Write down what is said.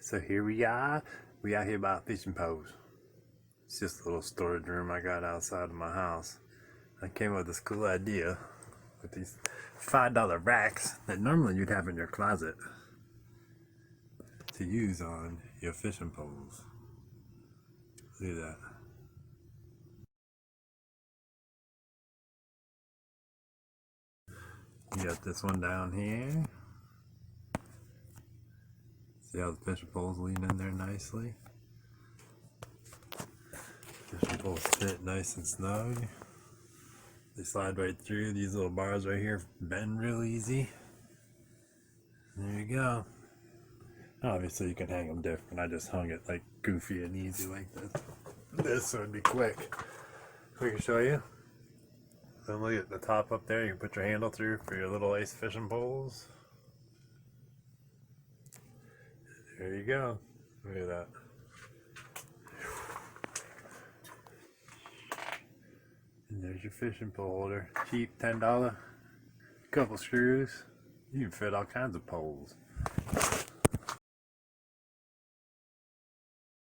So here we are. We out here by fishing poles. It's just a little storage room I got outside of my house. I came up with this cool idea with these $5 racks that normally you'd have in your closet to use on your fishing poles. Look at that. You got this one down here. See how the fishing poles lean in there nicely? Fishing poles fit nice and snug. They slide right through. These little bars right here bend real easy. There you go. Obviously you can hang them different. I just hung it like goofy and easy like this so it'd be quick. We can show you. Then look at the top up there. You can put your handle through for your little ace fishing poles. There you go. Look at that. And there's your fishing pole holder. Cheap, $10. Couple screws. You can fit all kinds of poles.